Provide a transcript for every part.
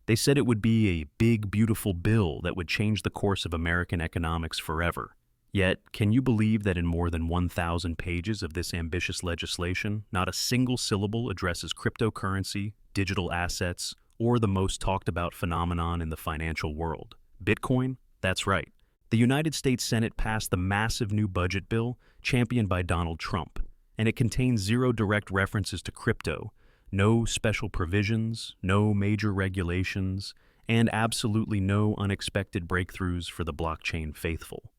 They said it would be a big, beautiful bill that would change the course of American economics forever. Yet, can you believe that in more than 1,000 pages of this ambitious legislation, not a single syllable addresses cryptocurrency, digital assets, or the most talked about phenomenon in the financial world? Bitcoin? That's right. The United States Senate passed the massive new budget bill championed by Donald Trump, and it contains zero direct references to crypto, no special provisions, no major regulations, and absolutely no unexpected breakthroughs for the blockchain faithful.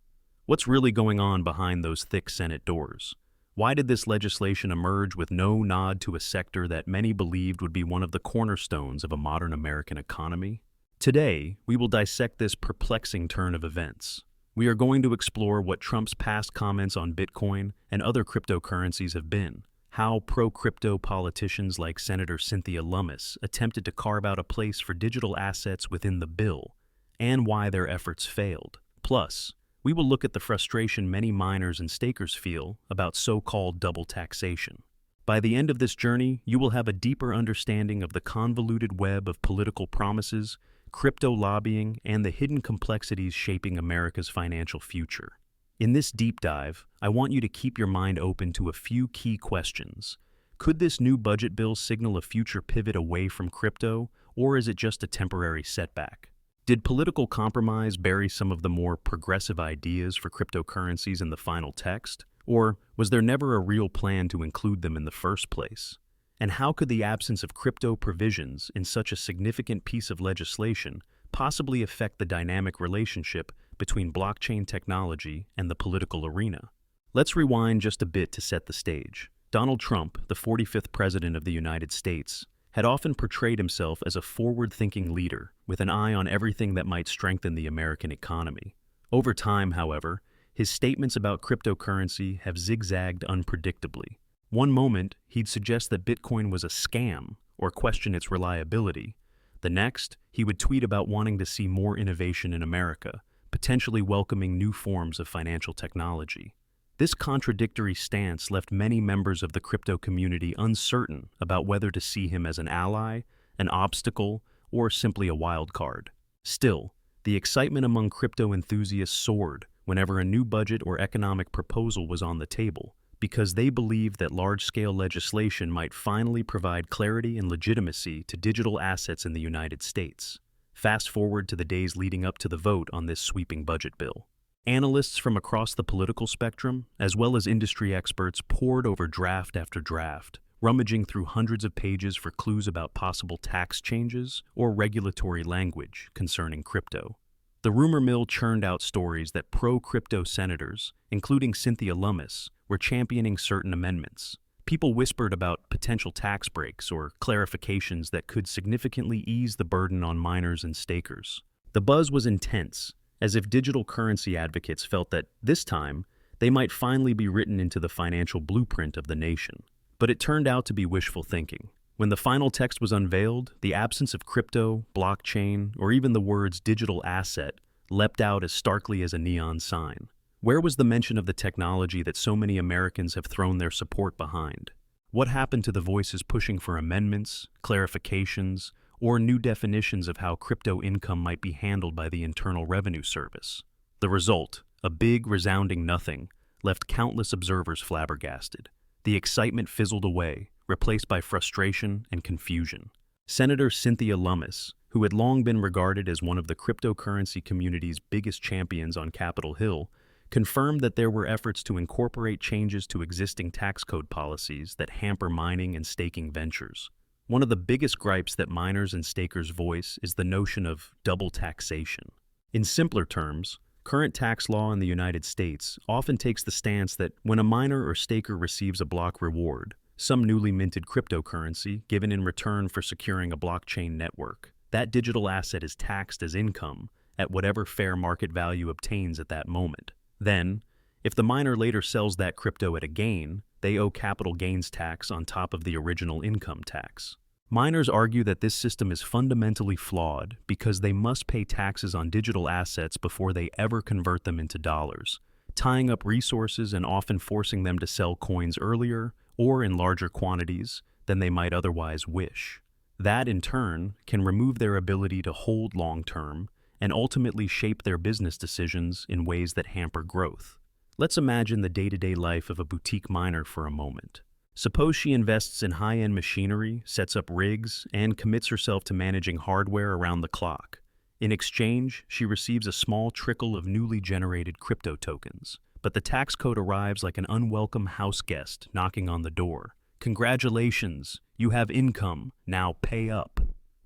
What's really going on behind those thick Senate doors? Why did this legislation emerge with no nod to a sector that many believed would be one of the cornerstones of a modern American economy? Today, we will dissect this perplexing turn of events. We are going to explore what Trump's past comments on Bitcoin and other cryptocurrencies have been, how pro-crypto politicians like Senator Cynthia Lummis attempted to carve out a place for digital assets within the bill, and why their efforts failed. Plus, we will look at the frustration many miners and stakers feel about so-called double taxation. By the end of this journey, you will have a deeper understanding of the convoluted web of political promises, crypto lobbying, and the hidden complexities shaping America's financial future. In this deep dive, I want you to keep your mind open to a few key questions. Could this new budget bill signal a future pivot away from crypto, or is it just a temporary setback? Did political compromise bury some of the more progressive ideas for cryptocurrencies in the final text, or was there never a real plan to include them in the first place? And how could the absence of crypto provisions in such a significant piece of legislation possibly affect the dynamic relationship between blockchain technology and the political arena? Let's rewind just a bit to set the stage. Donald Trump, the 45th President of the United States, had often portrayed himself as a forward-thinking leader with an eye on everything that might strengthen the American economy. Over time, however, his statements about cryptocurrency have zigzagged unpredictably. One moment, he'd suggest that Bitcoin was a scam or question its reliability. The next, he would tweet about wanting to see more innovation in America, potentially welcoming new forms of financial technology. This contradictory stance left many members of the crypto community uncertain about whether to see him as an ally, an obstacle, or simply a wild card. Still, the excitement among crypto enthusiasts soared whenever a new budget or economic proposal was on the table, because they believed that large-scale legislation might finally provide clarity and legitimacy to digital assets in the United States. Fast forward to the days leading up to the vote on this sweeping budget bill. Analysts from across the political spectrum, as well as industry experts, pored over draft after draft, rummaging through hundreds of pages for clues about possible tax changes or regulatory language concerning crypto. The rumor mill churned out stories that pro-crypto senators, including Cynthia Lummis, were championing certain amendments. People whispered about potential tax breaks or clarifications that could significantly ease the burden on miners and stakers. The buzz was intense, as if digital currency advocates felt that, this time, they might finally be written into the financial blueprint of the nation. But it turned out to be wishful thinking. When the final text was unveiled, the absence of crypto, blockchain, or even the words digital asset leapt out as starkly as a neon sign. Where was the mention of the technology that so many Americans have thrown their support behind? What happened to the voices pushing for amendments, clarifications, or new definitions of how crypto income might be handled by the Internal Revenue Service? The result, a big, resounding nothing, left countless observers flabbergasted. The excitement fizzled away, replaced by frustration and confusion. Senator Cynthia Lummis, who had long been regarded as one of the cryptocurrency community's biggest champions on Capitol Hill, confirmed that there were efforts to incorporate changes to existing tax code policies that hamper mining and staking ventures. One of the biggest gripes that miners and stakers voice is the notion of double taxation. In simpler terms, current tax law in the United States often takes the stance that when a miner or staker receives a block reward, some newly minted cryptocurrency given in return for securing a blockchain network, that digital asset is taxed as income at whatever fair market value obtains at that moment. Then, if the miner later sells that crypto at a gain, they owe capital gains tax on top of the original income tax. Miners argue that this system is fundamentally flawed because they must pay taxes on digital assets before they ever convert them into dollars, tying up resources and often forcing them to sell coins earlier or in larger quantities than they might otherwise wish. That, in turn, can remove their ability to hold long-term and ultimately shape their business decisions in ways that hamper growth. Let's imagine the day-to-day life of a boutique miner for a moment. Suppose she invests in high-end machinery, sets up rigs, and commits herself to managing hardware around the clock. In exchange, she receives a small trickle of newly generated crypto tokens. But the tax code arrives like an unwelcome house guest knocking on the door. Congratulations, you have income, now pay up.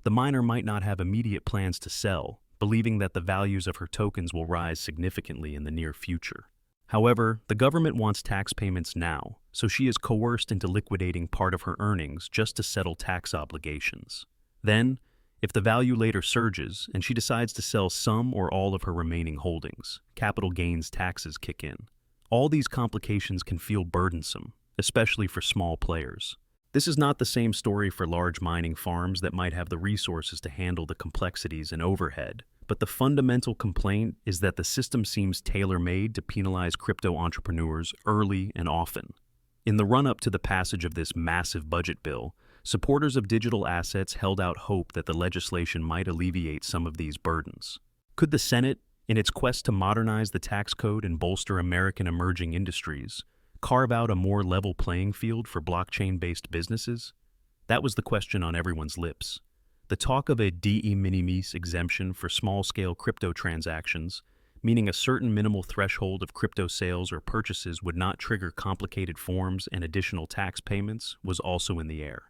The miner might not have immediate plans to sell, believing that the values of her tokens will rise significantly in the near future. However, the government wants tax payments now, so she is coerced into liquidating part of her earnings just to settle tax obligations. Then, if the value later surges and she decides to sell some or all of her remaining holdings, capital gains taxes kick in. All these complications can feel burdensome, especially for small players. This is not the same story for large mining farms that might have the resources to handle the complexities and overhead, but the fundamental complaint is that the system seems tailor-made to penalize crypto entrepreneurs early and often. In the run-up to the passage of this massive budget bill, supporters of digital assets held out hope that the legislation might alleviate some of these burdens. Could the Senate, in its quest to modernize the tax code and bolster American emerging industries, carve out a more level playing field for blockchain-based businesses? That was the question on everyone's lips. The talk of a de minimis exemption for small-scale crypto transactions, meaning a certain minimal threshold of crypto sales or purchases would not trigger complicated forms and additional tax payments, was also in the air.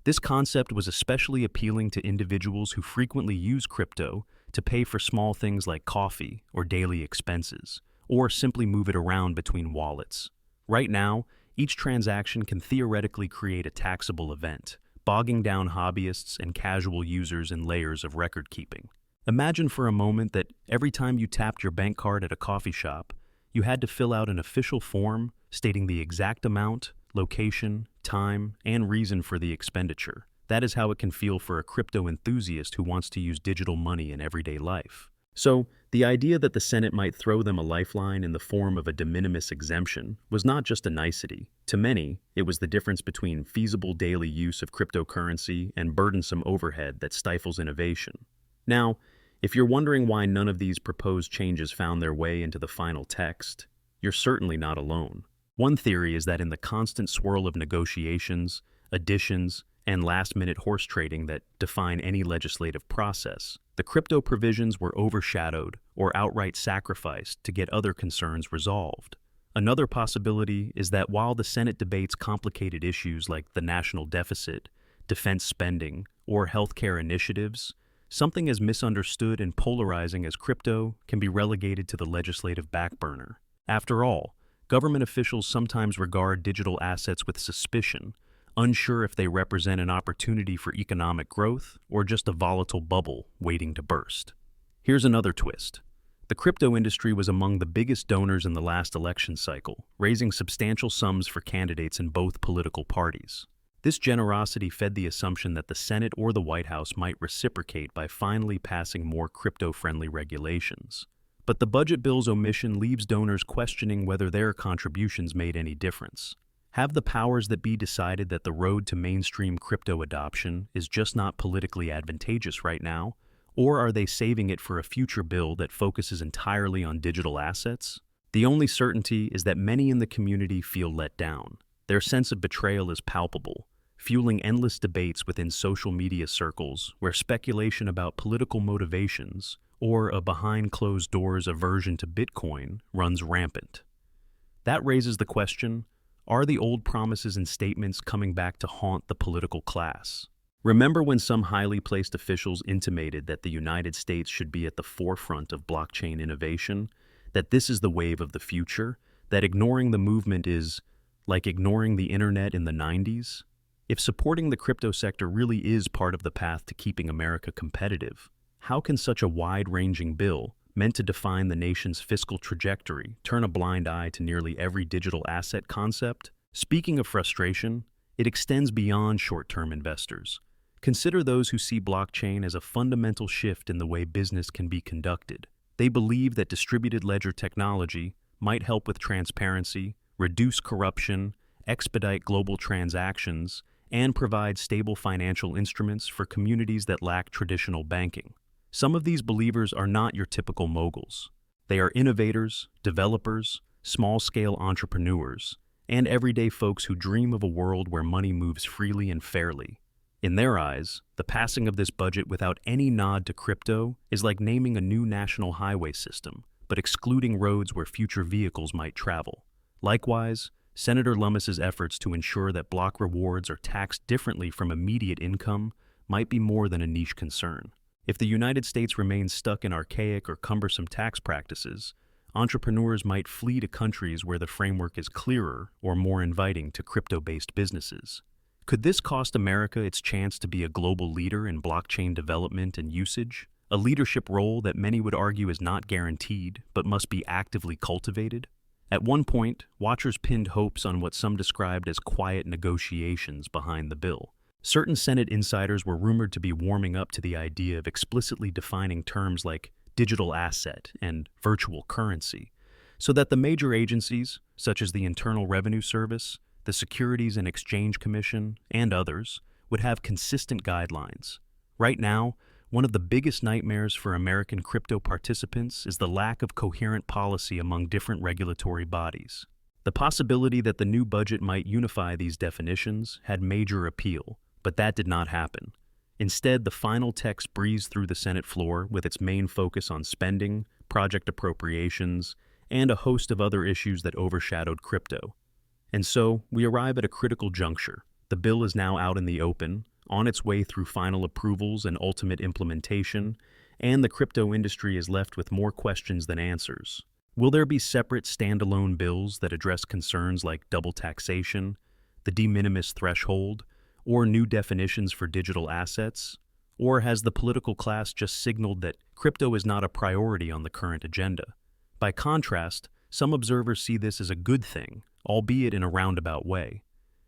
This concept was especially appealing to individuals who frequently use crypto to pay for small things like coffee or daily expenses, or simply move it around between wallets. Right now, each transaction can theoretically create a taxable event, bogging down hobbyists and casual users in layers of record-keeping. Imagine for a moment that every time you tapped your bank card at a coffee shop, you had to fill out an official form stating the exact amount, location, time, and reason for the expenditure. That is how it can feel for a crypto enthusiast who wants to use digital money in everyday life. So, the idea that the Senate might throw them a lifeline in the form of a de minimis exemption was not just a nicety. To many, it was the difference between feasible daily use of cryptocurrency and burdensome overhead that stifles innovation. Now, if you're wondering why none of these proposed changes found their way into the final text, you're certainly not alone. One theory is that in the constant swirl of negotiations, additions, and last-minute horse trading that define any legislative process, the crypto provisions were overshadowed or outright sacrificed to get other concerns resolved. Another possibility is that while the Senate debates complicated issues like the national deficit, defense spending, or healthcare initiatives, something as misunderstood and polarizing as crypto can be relegated to the legislative backburner. After all, government officials sometimes regard digital assets with suspicion, unsure if they represent an opportunity for economic growth or just a volatile bubble waiting to burst. Here's another twist. The crypto industry was among the biggest donors in the last election cycle, raising substantial sums for candidates in both political parties. This generosity fed the assumption that the Senate or the White House might reciprocate by finally passing more crypto-friendly regulations. But the budget bill's omission leaves donors questioning whether their contributions made any difference. Have the powers that be decided that the road to mainstream crypto adoption is just not politically advantageous right now? Or are they saving it for a future bill that focuses entirely on digital assets? The only certainty is that many in the community feel let down. Their sense of betrayal is palpable, fueling endless debates within social media circles where speculation about political motivations or a behind-closed-doors aversion to Bitcoin runs rampant. That raises the question, are the old promises and statements coming back to haunt the political class? Remember when some highly placed officials intimated that the United States should be at the forefront of blockchain innovation, that this is the wave of the future, that ignoring the movement is like ignoring the internet in the 90s? If supporting the crypto sector really is part of the path to keeping America competitive, how can such a wide-ranging bill, meant to define the nation's fiscal trajectory, turn a blind eye to nearly every digital asset concept? Speaking of frustration, it extends beyond short-term investors. Consider those who see blockchain as a fundamental shift in the way business can be conducted. They believe that distributed ledger technology might help with transparency, reduce corruption, expedite global transactions, and provide stable financial instruments for communities that lack traditional banking. Some of these believers are not your typical moguls. They are innovators, developers, small-scale entrepreneurs, and everyday folks who dream of a world where money moves freely and fairly. In their eyes, the passing of this budget without any nod to crypto is like naming a new national highway system, but excluding roads where future vehicles might travel. Likewise, Senator Lummis's efforts to ensure that block rewards are taxed differently from immediate income might be more than a niche concern. If the United States remains stuck in archaic or cumbersome tax practices, entrepreneurs might flee to countries where the framework is clearer or more inviting to crypto-based businesses. Could this cost America its chance to be a global leader in blockchain development and usage? A leadership role that many would argue is not guaranteed, but must be actively cultivated? At one point, watchers pinned hopes on what some described as quiet negotiations behind the bill. Certain Senate insiders were rumored to be warming up to the idea of explicitly defining terms like digital asset and virtual currency, so that the major agencies, such as the Internal Revenue Service, the Securities and Exchange Commission, and others, would have consistent guidelines. Right now, one of the biggest nightmares for American crypto participants is the lack of coherent policy among different regulatory bodies. The possibility that the new budget might unify these definitions had major appeal, but that did not happen. Instead, the final text breezed through the Senate floor with its main focus on spending, project appropriations, and a host of other issues that overshadowed crypto. And so, we arrive at a critical juncture. The bill is now out in the open, on its way through final approvals and ultimate implementation, and the crypto industry is left with more questions than answers. Will there be separate standalone bills that address concerns like double taxation, the de minimis threshold, or new definitions for digital assets? Or has the political class just signaled that crypto is not a priority on the current agenda? By contrast, some observers see this as a good thing, albeit in a roundabout way.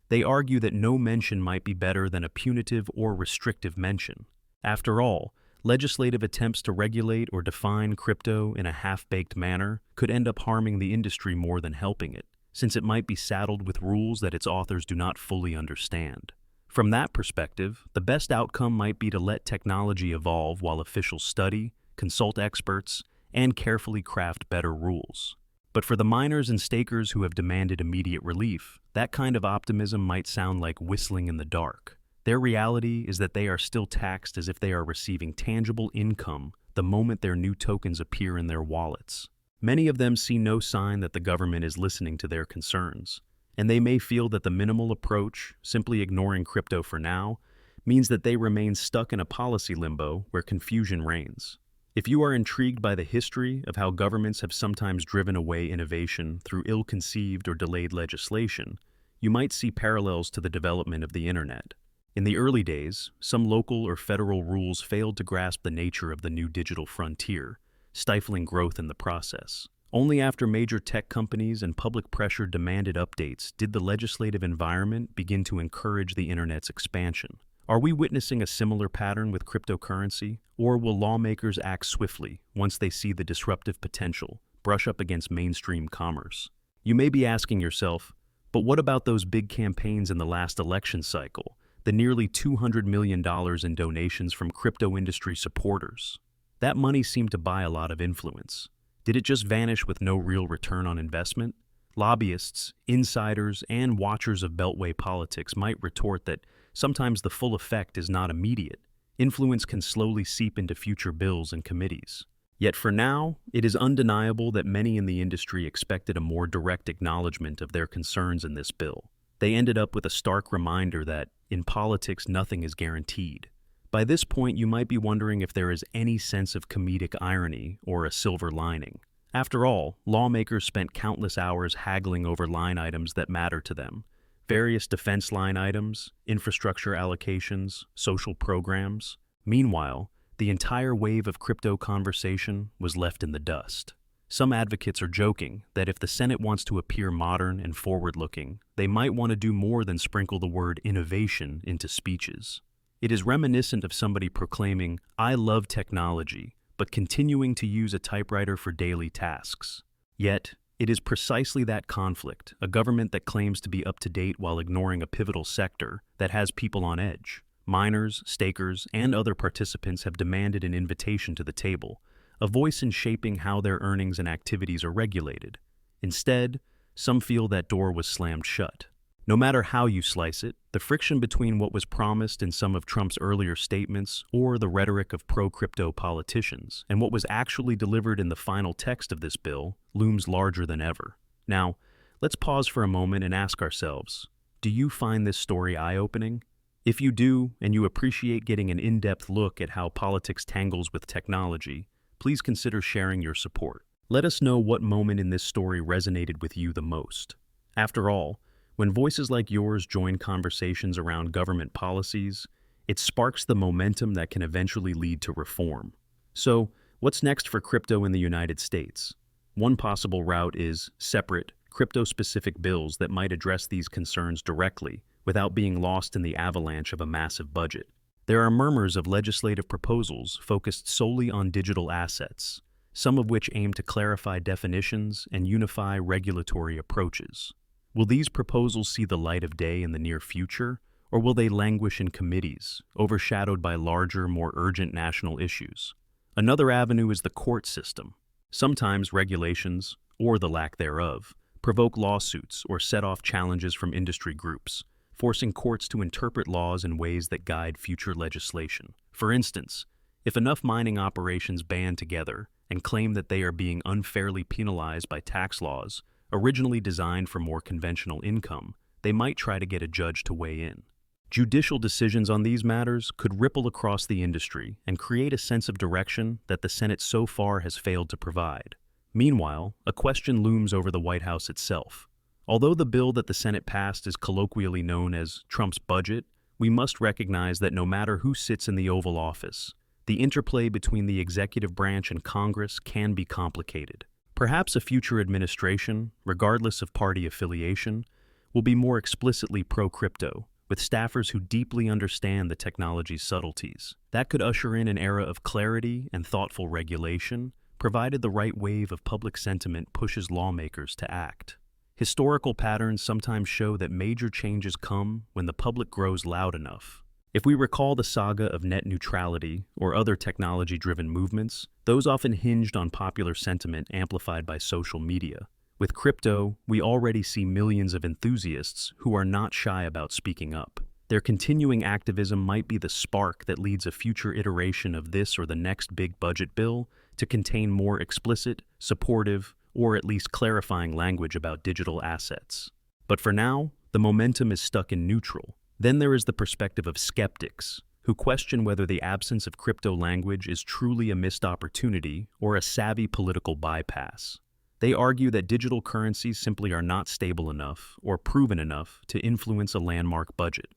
They argue that no mention might be better than a punitive or restrictive mention. After all, legislative attempts to regulate or define crypto in a half-baked manner could end up harming the industry more than helping it, since it might be saddled with rules that its authors do not fully understand. From that perspective, the best outcome might be to let technology evolve while officials study, consult experts, and carefully craft better rules. But for the miners and stakers who have demanded immediate relief, that kind of optimism might sound like whistling in the dark. Their reality is that they are still taxed as if they are receiving tangible income the moment their new tokens appear in their wallets. Many of them see no sign that the government is listening to their concerns, and they may feel that the minimal approach, simply ignoring crypto for now, means that they remain stuck in a policy limbo where confusion reigns. If you are intrigued by the history of how governments have sometimes driven away innovation through ill-conceived or delayed legislation, you might see parallels to the development of the internet. In the early days, some local or federal rules failed to grasp the nature of the new digital frontier, stifling growth in the process. Only after major tech companies and public pressure demanded updates did the legislative environment begin to encourage the internet's expansion. Are we witnessing a similar pattern with cryptocurrency, or will lawmakers act swiftly once they see the disruptive potential brush up against mainstream commerce? You may be asking yourself, but what about those big campaigns in the last election cycle, the nearly $200 million in donations from crypto industry supporters? That money seemed to buy a lot of influence. Did it just vanish with no real return on investment? Lobbyists, insiders, and watchers of Beltway politics might retort that sometimes the full effect is not immediate. Influence can slowly seep into future bills and committees. Yet for now, it is undeniable that many in the industry expected a more direct acknowledgement of their concerns in this bill. They ended up with a stark reminder that, in politics, nothing is guaranteed. By this point, you might be wondering if there is any sense of comedic irony or a silver lining. After all, lawmakers spent countless hours haggling over line items that matter to them. Various defense line items, infrastructure allocations, social programs. Meanwhile, the entire wave of crypto conversation was left in the dust. Some advocates are joking that if the Senate wants to appear modern and forward-looking, they might want to do more than sprinkle the word innovation into speeches. It is reminiscent of somebody proclaiming, "I love technology," but continuing to use a typewriter for daily tasks. Yet, It is precisely that conflict, a government that claims to be up to date while ignoring a pivotal sector, that has people on edge. Miners, stakers, and other participants have demanded an invitation to the table, a voice in shaping how their earnings and activities are regulated. Instead, some feel that door was slammed shut. No matter how you slice it, the friction between what was promised in some of Trump's earlier statements or the rhetoric of pro-crypto politicians and what was actually delivered in the final text of this bill looms larger than ever. Now, let's pause for a moment and ask ourselves, do you find this story eye-opening? If you do, and you appreciate getting an in-depth look at how politics tangles with technology, please consider sharing your support. Let us know what moment in this story resonated with you the most. After all, when voices like yours join conversations around government policies, it sparks the momentum that can eventually lead to reform. So, what's next for crypto in the United States? One possible route is separate, crypto-specific bills that might address these concerns directly without being lost in the avalanche of a massive budget. There are murmurs of legislative proposals focused solely on digital assets, some of which aim to clarify definitions and unify regulatory approaches. Will these proposals see the light of day in the near future, or will they languish in committees, overshadowed by larger, more urgent national issues? Another avenue is the court system. Sometimes regulations, or the lack thereof, provoke lawsuits or set off challenges from industry groups, forcing courts to interpret laws in ways that guide future legislation. For instance, if enough mining operations band together and claim that they are being unfairly penalized by tax laws, originally designed for more conventional income, they might try to get a judge to weigh in. Judicial decisions on these matters could ripple across the industry and create a sense of direction that the Senate so far has failed to provide. Meanwhile, a question looms over the White House itself. Although the bill that the Senate passed is colloquially known as Trump's budget, we must recognize that no matter who sits in the Oval Office, the interplay between the executive branch and Congress can be complicated. Perhaps a future administration, regardless of party affiliation, will be more explicitly pro-crypto, with staffers who deeply understand the technology's subtleties. That could usher in an era of clarity and thoughtful regulation, provided the right wave of public sentiment pushes lawmakers to act. Historical patterns sometimes show that major changes come when the public grows loud enough. If we recall the saga of net neutrality or other technology-driven movements, those often hinged on popular sentiment amplified by social media. With crypto, we already see millions of enthusiasts who are not shy about speaking up. Their continuing activism might be the spark that leads a future iteration of this or the next big budget bill to contain more explicit, supportive, or at least clarifying language about digital assets. But for now, the momentum is stuck in neutral. Then there is the perspective of skeptics, who question whether the absence of crypto language is truly a missed opportunity or a savvy political bypass. They argue that digital currencies simply are not stable enough or proven enough to influence a landmark budget.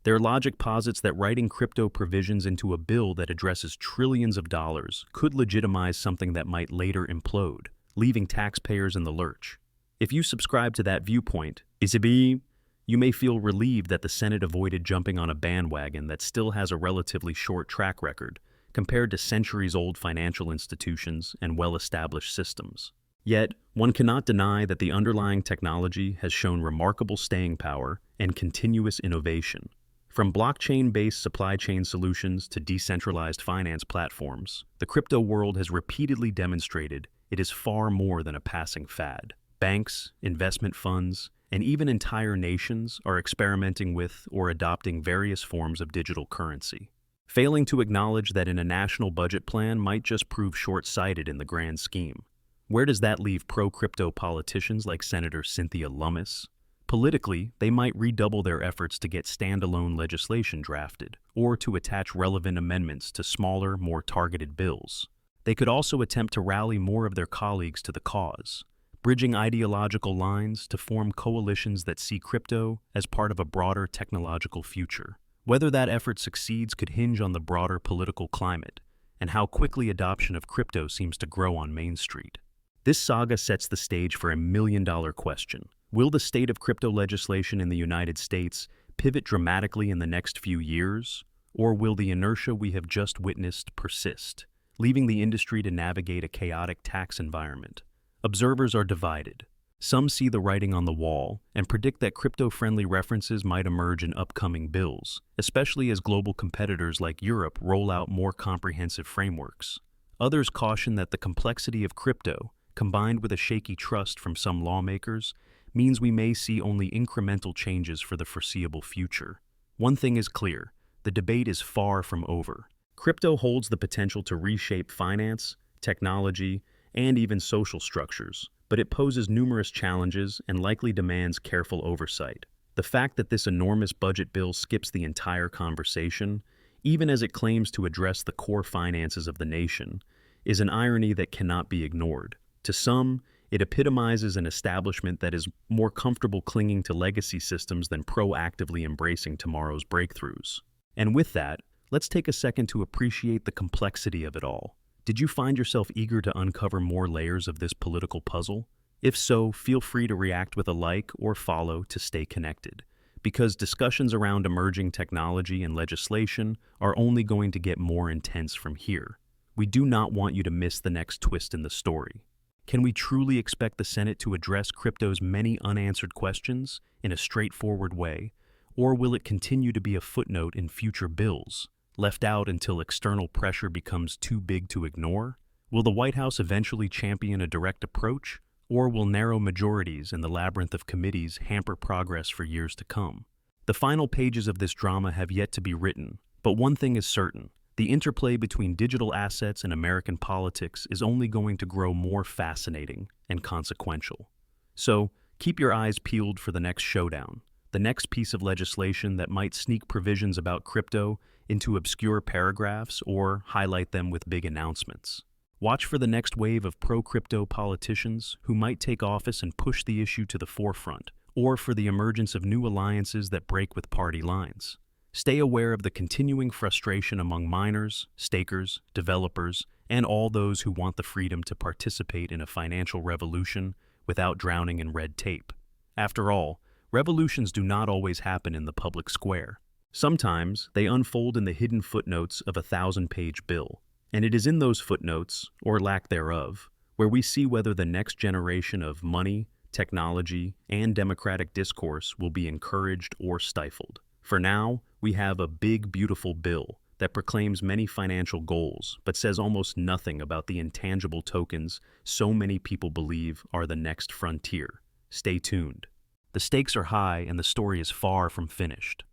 Their logic posits that writing crypto provisions into a bill that addresses trillions of dollars could legitimize something that might later implode, leaving taxpayers in the lurch. If you subscribe to that viewpoint, you may feel relieved that the Senate avoided jumping on a bandwagon that still has a relatively short track record compared to centuries-old financial institutions and well-established systems. Yet, one cannot deny that the underlying technology has shown remarkable staying power and continuous innovation. From blockchain-based supply chain solutions to decentralized finance platforms, the crypto world has repeatedly demonstrated it is far more than a passing fad. Banks, investment funds, and even entire nations are experimenting with or adopting various forms of digital currency. Failing to acknowledge that in a national budget plan might just prove short-sighted in the grand scheme. Where does that leave pro-crypto politicians like Senator Cynthia Lummis? Politically, they might redouble their efforts to get standalone legislation drafted or to attach relevant amendments to smaller, more targeted bills. They could also attempt to rally more of their colleagues to the cause, bridging ideological lines to form coalitions that see crypto as part of a broader technological future. Whether that effort succeeds could hinge on the broader political climate and how quickly adoption of crypto seems to grow on Main Street. This saga sets the stage for a million-dollar question. Will the state of crypto legislation in the United States pivot dramatically in the next few years, or will the inertia we have just witnessed persist, leaving the industry to navigate a chaotic tax environment? Observers are divided. Some see the writing on the wall and predict that crypto-friendly references might emerge in upcoming bills, especially as global competitors like Europe roll out more comprehensive frameworks. Others caution that the complexity of crypto, combined with a shaky trust from some lawmakers, means we may see only incremental changes for the foreseeable future. One thing is clear: the debate is far from over. Crypto holds the potential to reshape finance, technology, and even social structures, but it poses numerous challenges and likely demands careful oversight. The fact that this enormous budget bill skips the entire conversation, even as it claims to address the core finances of the nation, is an irony that cannot be ignored. To some, it epitomizes an establishment that is more comfortable clinging to legacy systems than proactively embracing tomorrow's breakthroughs. And with that, let's take a second to appreciate the complexity of it all. Did you find yourself eager to uncover more layers of this political puzzle? If so, feel free to react with a like or follow to stay connected, because discussions around emerging technology and legislation are only going to get more intense from here. We do not want you to miss the next twist in the story. Can we truly expect the Senate to address crypto's many unanswered questions in a straightforward way, or will it continue to be a footnote in future bills, left out until external pressure becomes too big to ignore? Will the White House eventually champion a direct approach, or will narrow majorities in the labyrinth of committees hamper progress for years to come? The final pages of this drama have yet to be written, but one thing is certain: the interplay between digital assets and American politics is only going to grow more fascinating and consequential. So, keep your eyes peeled for the next showdown, the next piece of legislation that might sneak provisions about crypto into obscure paragraphs or highlight them with big announcements. Watch for the next wave of pro-crypto politicians who might take office and push the issue to the forefront, or for the emergence of new alliances that break with party lines. Stay aware of the continuing frustration among miners, stakers, developers, and all those who want the freedom to participate in a financial revolution without drowning in red tape. After all, revolutions do not always happen in the public square. Sometimes they unfold in the hidden footnotes of a 1,000-page bill, and it is in those footnotes, or lack thereof, where we see whether the next generation of money, technology, and democratic discourse will be encouraged or stifled. For now, we have a big, beautiful bill that proclaims many financial goals, but says almost nothing about the intangible tokens so many people believe are the next frontier. Stay tuned. The stakes are high and the story is far from finished.